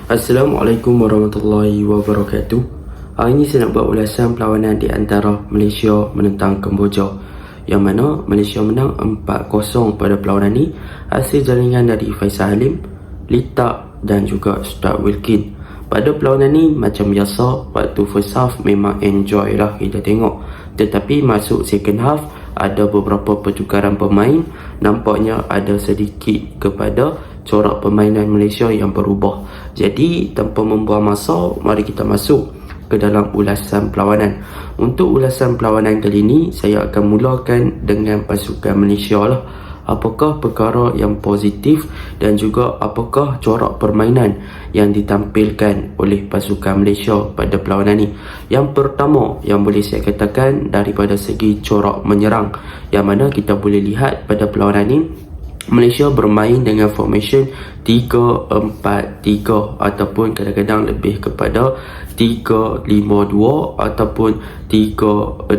Assalamualaikum warahmatullahi wabarakatuh. Hari ini saya nak buat ulasan perlawanan di antara Malaysia menentang Kemboja, yang mana Malaysia menang 4-0 pada perlawanan ini hasil jaringan dari Faisal Halim, Litak dan juga Stuart Wilkin. Pada perlawanan ini macam biasa, waktu first half memang enjoy lah kita tengok, tetapi masuk second half ada beberapa pertukaran pemain, nampaknya ada sedikit kepada corak permainan Malaysia yang berubah. Jadi tanpa membuang masa, mari kita masuk ke dalam ulasan perlawanan. Untuk ulasan perlawanan kali ini, saya akan mulakan dengan pasukan Malaysia lah. Apakah perkara yang positif dan juga apakah corak permainan yang ditampilkan oleh pasukan Malaysia pada perlawanan ini. Yang pertama yang boleh saya katakan daripada segi corak menyerang, yang mana kita boleh lihat pada perlawanan ini Malaysia bermain dengan formation 3-4-3 ataupun kadang-kadang lebih kepada 3-5-2 ataupun 3-6-1,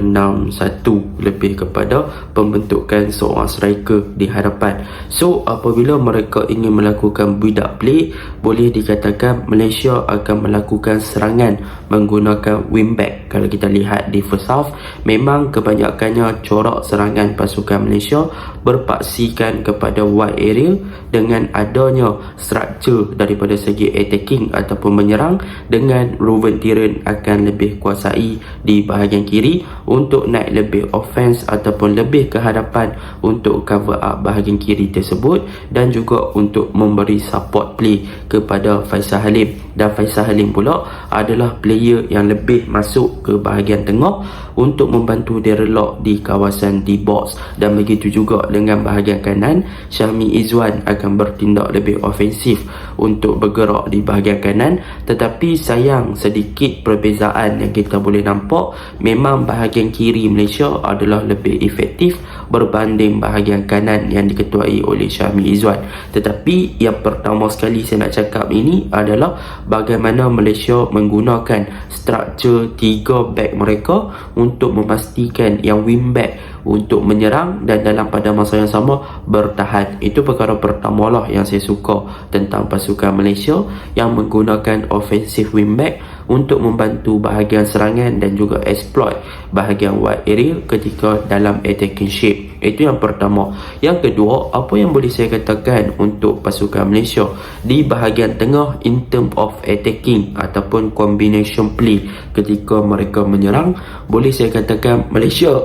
lebih kepada pembentukan seorang striker di hadapan. So apabila mereka ingin melakukan build up play, boleh dikatakan Malaysia akan melakukan serangan menggunakan wingback. Kalau kita lihat di first half, memang kebanyakannya corak serangan pasukan Malaysia berpaksikan kepada wide area dengan adanya struktur daripada segi attacking ataupun menyerang, dengan Ruben Tiran akan lebih kuasai di bahagian kiri untuk naik lebih offense ataupun lebih ke hadapan untuk cover up bahagian kiri tersebut, dan juga untuk memberi support play kepada Faisal Halim. Dan Faisal Halim pula adalah player yang lebih masuk ke bahagian tengah untuk membantu Darren Lock di kawasan D-box, dan begitu juga dengan bahagian kanan, Syahmi Izzuan akan bertindak lebih ofensif untuk bergerak di bahagian kanan. Tetapi sayang sedikit perbezaan yang kita boleh nampak, memang bahagian kiri Malaysia adalah lebih efektif berbanding bahagian kanan yang diketuai oleh Syahmi Izzuan. Tetapi yang pertama sekali saya nak cakap ini adalah bagaimana Malaysia menggunakan struktur 3 back mereka untuk memastikan yang wing back untuk menyerang dan dalam pada masa yang sama bertahan. Itu perkara pertama lah yang saya suka tentang pasukan Malaysia, yang menggunakan offensive wingback untuk membantu bahagian serangan dan juga exploit bahagian wide area ketika dalam attacking shape. Itu yang pertama. Yang kedua, apa yang boleh saya katakan untuk pasukan Malaysia di bahagian tengah in term of attacking ataupun combination play ketika mereka menyerang, boleh saya katakan Malaysia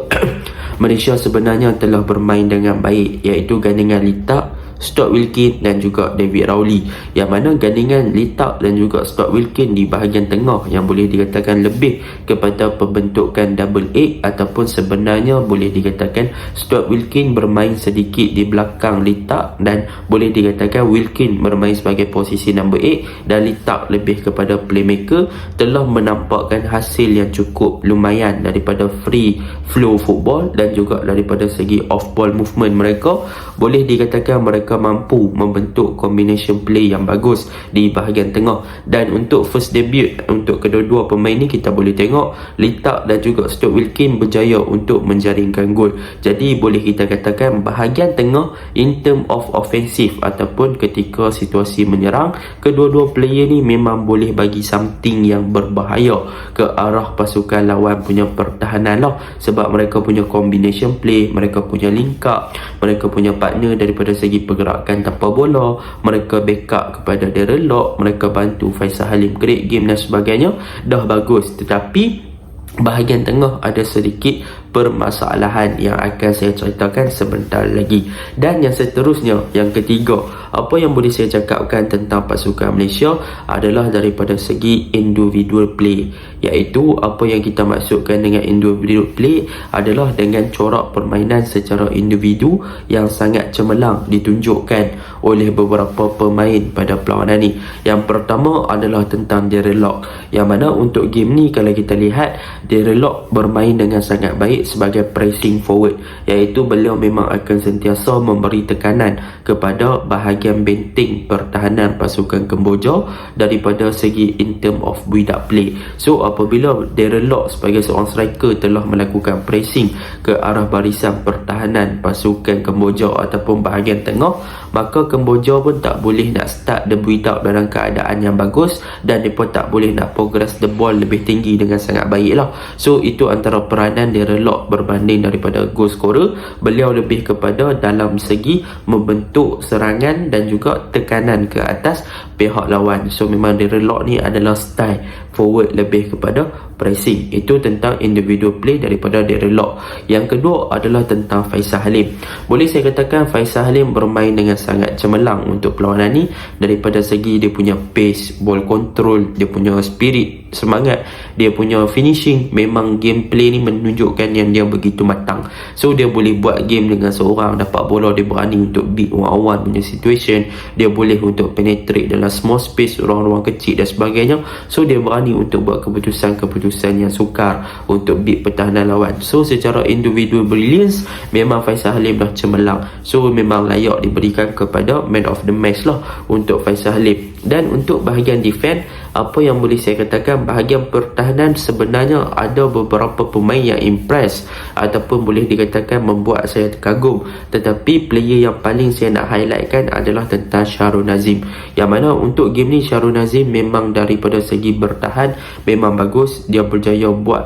Malaysia sebenarnya telah bermain dengan baik, iaitu gandingan Litak, Stuart Wilkin dan juga David Rowley, yang mana gandingan Litak dan juga Stuart Wilkin di bahagian tengah yang boleh dikatakan lebih kepada pembentukan double 8, ataupun sebenarnya boleh dikatakan Stuart Wilkin bermain sedikit di belakang Litak, dan boleh dikatakan Wilkin bermain sebagai posisi number 8 dan Litak lebih kepada playmaker, telah menampakkan hasil yang cukup lumayan daripada free flow football dan juga daripada segi off ball movement mereka. Boleh dikatakan mereka mampu membentuk combination play yang bagus di bahagian tengah. Dan untuk first debut untuk kedua-dua pemain ni, kita boleh tengok Litak dan juga Stuart Wilkin berjaya untuk menjaringkan gol. Jadi boleh kita katakan bahagian tengah in term of offensive ataupun ketika situasi menyerang, kedua-dua player ni memang boleh bagi something yang berbahaya ke arah pasukan lawan punya pertahanan lah, sebab mereka punya combination play, mereka punya link up, mereka punya partner daripada segi pergerakan tanpa bola, mereka backup kepada Darren Lock, mereka bantu Faisal Halim create game dan sebagainya, dah bagus. Tetapi bahagian tengah ada sedikit permasalahan yang akan saya ceritakan sebentar lagi. Dan yang seterusnya, yang ketiga, apa yang boleh saya cakapkan tentang pasukan Malaysia adalah daripada segi individual play, iaitu apa yang kita maksudkan dengan individual play adalah dengan corak permainan secara individu yang sangat cemerlang ditunjukkan oleh beberapa pemain pada perlawanan ni. Yang pertama adalah tentang Darren Lock, yang mana untuk game ni kalau kita lihat Darren Lock bermain dengan sangat baik sebagai pressing forward, iaitu beliau memang akan sentiasa memberi tekanan kepada bahagian benteng pertahanan pasukan Kemboja daripada segi in term of build up play. So apabila Darren Lock sebagai seorang striker telah melakukan pressing ke arah barisan pertahanan pasukan Kemboja ataupun bahagian tengah, maka Kemboja pun tak boleh nak start the build up dalam keadaan yang bagus, dan mereka tak boleh nak progress the ball lebih tinggi dengan sangat baik lah. So itu antara peranan Darren Lock berbanding daripada goal scorer. Beliau lebih kepada dalam segi membentuk serangan dan juga tekanan ke atas pihak lawan. So memang Darren Lock ni adalah style forward lebih kepada pressing. Itu tentang individual play daripada Darren Lock. Yang kedua adalah tentang Faisal Halim. Boleh saya katakan Faisal Halim bermain dengan sangat cemerlang untuk perlawanan ni, daripada segi dia punya pace, ball control, dia punya spirit, semangat, dia punya finishing. Memang gameplay ni menunjukkan yang dia begitu matang. So dia boleh buat game dengan seorang, dapat bola dia berani untuk beat one-on-one punya situation, dia boleh untuk penetrate dalam small space, ruang-ruang kecil dan sebagainya. So dia berani untuk buat keputusan-keputusan yang sukar untuk beat pertahanan lawan. So secara individual brilliance, memang Faisal Halim dah cemerlang. So memang layak diberikan kepada man of the match lah untuk Faisal Halim. Dan untuk bahagian defense, apa yang boleh saya katakan, bahagian pertahanan sebenarnya ada beberapa pemain yang impress ataupun boleh dikatakan membuat saya terkagum. Tetapi player yang paling saya nak highlightkan adalah tentang Shahrul Nazim, yang mana untuk game ni Shahrul Nazim memang daripada segi bertahan memang bagus. Dia berjaya buat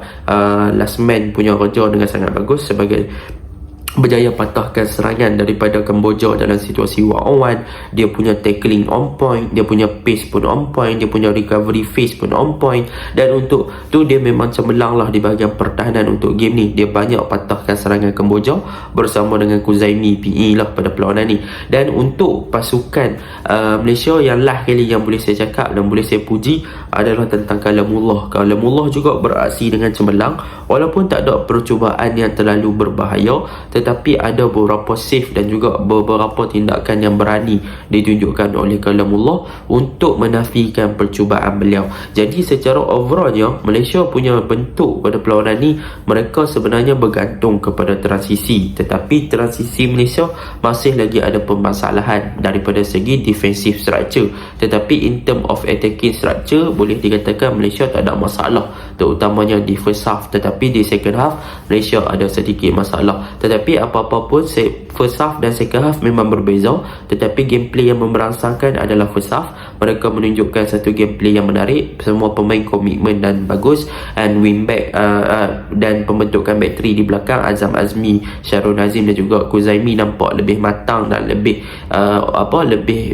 last man punya kerja dengan sangat bagus, sebagai berjaya patahkan serangan daripada Kemboja dalam situasi one-on-one. Dia punya tackling on point, dia punya pace pun on point, dia punya recovery phase pun on point. Dan untuk tu dia memang cemerlang lah di bahagian pertahanan untuk game ni. Dia banyak patahkan serangan Kemboja bersama dengan Kuzaimi PE lah pada perlawanan ni. Dan untuk pasukan Malaysia, yang last kali yang boleh saya cakap dan boleh saya puji adalah tentang Kalamullah. Kalamullah juga beraksi dengan cemerlang, walaupun tak ada percubaan yang terlalu berbahaya, tetapi ada beberapa save dan juga beberapa tindakan yang berani ditunjukkan oleh Kalamullah untuk menafikan percubaan beliau. Jadi secara overallnya, Malaysia punya bentuk pada perlawanan ni, mereka sebenarnya bergantung kepada transisi, tetapi transisi Malaysia masih lagi ada permasalahan daripada segi defensive structure. Tetapi in term of attacking structure, boleh dikatakan Malaysia tak ada masalah, terutamanya di first half. Tetapi di second half, Malaysia ada sedikit masalah. Tetapi apa-apa pun, first half dan second half memang berbeza, tetapi gameplay yang memberangsangkan adalah first half. Mereka menunjukkan satu gameplay yang menarik, semua pemain komitmen dan bagus, and win back dan pembentukan back 3 di belakang Azam Azmi, Shahrul Nazim dan juga Kuzaimi nampak lebih matang dan lebih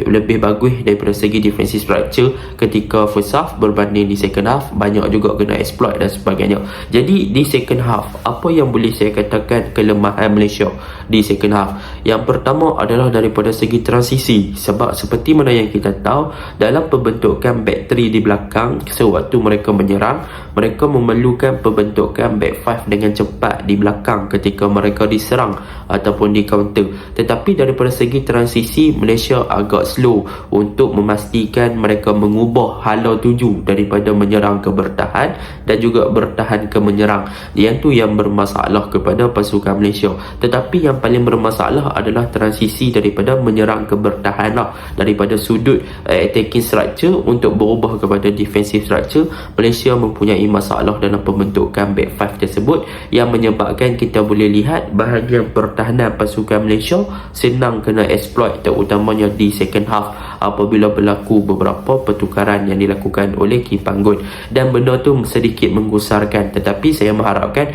lebih bagus daripada segi defensive structure ketika first half berbanding di second half. Banyak juga kena exploit dan sebagainya. Jadi di second half, apa yang boleh saya katakan kelemahan Malaysia di second half? Yang pertama adalah daripada segi transisi. Sebab seperti mana yang kita tahu, dalam pembentukan back 3 di belakang, sewaktu mereka menyerang, mereka memerlukan pembentukan back 5 dengan cepat di belakang ketika mereka diserang ataupun di counter. Tetapi daripada segi transisi, Malaysia agak slow untuk memastikan mereka mengubah hala tuju daripada menyerang ke bertahan dan juga bertahan ke menyerang. Yang tu yang bermasalah kepada pasukan Malaysia. Tetapi yang paling bermasalah adalah transisi daripada menyerang ke bertahan lah, daripada sudut attacking structure untuk berubah kepada defensive structure. Malaysia mempunyai masalah dalam pembentukan back 5 tersebut, yang menyebabkan kita boleh lihat bahagian pertahanan pasukan Malaysia senang kena exploit, terutamanya di second half apabila berlaku beberapa pertukaran yang dilakukan oleh Ki Panggun. Dan benda tu sedikit menggusarkan. Tetapi saya mengharapkan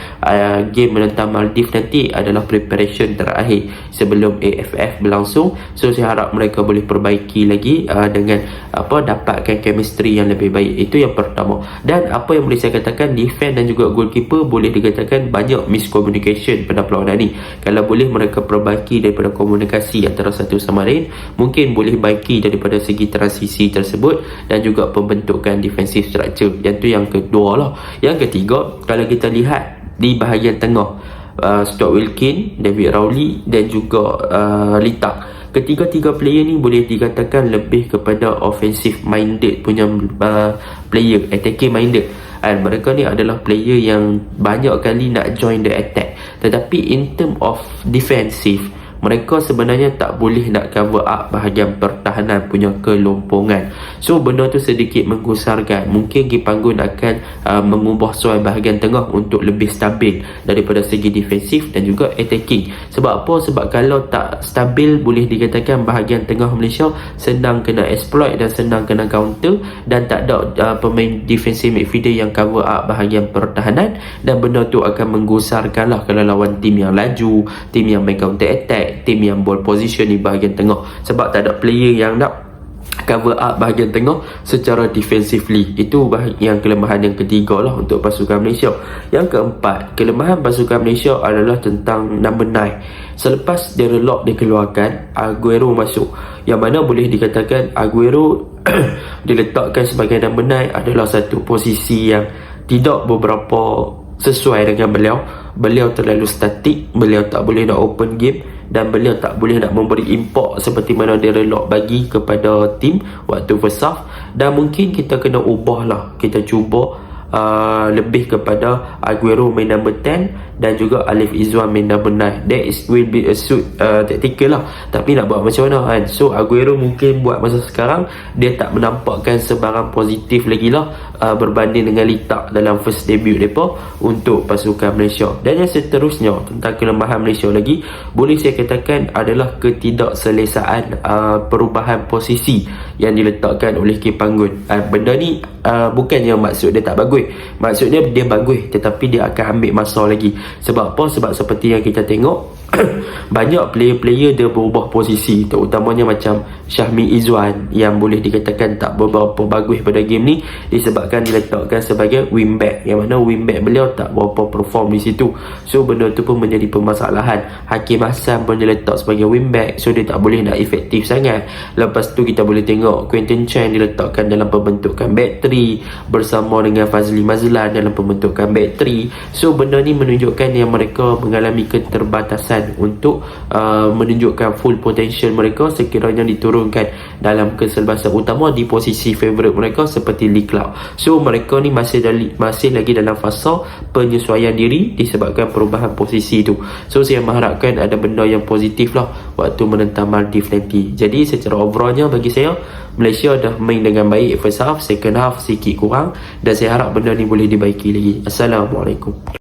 game menentang Maldives nanti adalah preparation terakhir sebelum AFF berlangsung. So saya harap mereka boleh perbaiki lagi dengan dapatkan chemistry yang lebih baik. Itu yang pertama. Dan apa yang boleh saya katakan, defense dan juga goalkeeper boleh dikatakan banyak miscommunication pada perlawanan ni. Kalau boleh mereka perbaiki daripada komunikasi antara satu sama lain, mungkin boleh baiki daripada segi transisi tersebut dan juga pembentukan defensive structure. Yang tu yang kedua lah. Yang ketiga, kalau kita lihat di bahagian tengah, Stuart Wilkin, David Rowley dan juga Litak, ketiga-tiga player ni boleh dikatakan lebih kepada offensive minded punya player, attacking minded. And mereka ni adalah player yang banyak kali nak join the attack, tetapi in term of defensive, mereka sebenarnya tak boleh nak cover up bahagian pertahanan punya kelompongan. So benda tu sedikit menggusarkan. Mungkin Kipanggun akan mengubah soal bahagian tengah untuk lebih stabil daripada segi defensif dan juga attacking. Sebab apa? Sebab kalau tak stabil, boleh dikatakan bahagian tengah Malaysia senang kena exploit dan senang kena counter, dan tak ada pemain defensive midfielder yang cover up bahagian pertahanan, dan benda tu akan menggusarkan lah kalau lawan tim yang laju, tim yang main counter attack, tim yang ball position di bahagian tengah, sebab tak ada player yang nak cover up bahagian tengah secara defensively. Itu yang kelemahan yang ketiga lah untuk pasukan Malaysia. Yang keempat, kelemahan pasukan Malaysia adalah tentang number 9. Selepas Darren Lock dikeluarkan, Aguero masuk, yang mana boleh dikatakan Aguero diletakkan sebagai number 9 adalah satu posisi yang tidak beberapa sesuai dengan beliau. Beliau terlalu statik, beliau tak boleh nak open game, dan beliau tak boleh nak memberi impact seperti mana Darren Lock bagi kepada tim waktu first half. Dan mungkin kita kena ubah lah, kita cuba lebih kepada Aguero main number 10 dan juga Alif Izwan main number 9. That will be a suit tactical lah, tapi nak buat macam mana kan. So Aguero mungkin buat masa sekarang dia tak menampakkan sebarang positif lagi lah berbanding dengan letak dalam first debut mereka untuk pasukan Malaysia. Dan yang seterusnya tentang kelemahan Malaysia lagi, boleh saya katakan adalah ketidakselesaan perubahan posisi yang diletakkan oleh Kipanggun. Benda ni bukannya maksud dia tak bagus, maksudnya dia bagus, tetapi dia akan ambil masa lagi. Sebab apa? Sebab seperti yang kita tengok banyak player-player dia berubah posisi, terutamanya macam Syahmi Izwan yang boleh dikatakan tak berapa bagus pada game ni disebabkan diletakkan sebagai wingback, yang mana wingback beliau tak berapa perform di situ. So benda tu pun menjadi permasalahan. Hakim Hassan pun diletak sebagai wingback, so dia tak boleh nak efektif sangat. Lepas tu kita boleh tengok Quentin Chan diletakkan dalam pembentukan back 3 bersama dengan Fazli Mazlan dalam pembentukan back 3. So benda ni menunjukkan yang mereka mengalami keterbatasan untuk menunjukkan full potential mereka sekiranya diturunkan dalam keselbasan, utama di posisi favourite mereka seperti Lee Clark. So mereka ni masih lagi dalam fasa penyesuaian diri disebabkan perubahan posisi tu. So saya mengharapkan ada benda yang positif lah waktu menentang Maldives nanti. Jadi secara overallnya bagi saya, Malaysia dah main dengan baik first half, second half sikit kurang, dan saya harap benda ni boleh dibaiki lagi. Assalamualaikum.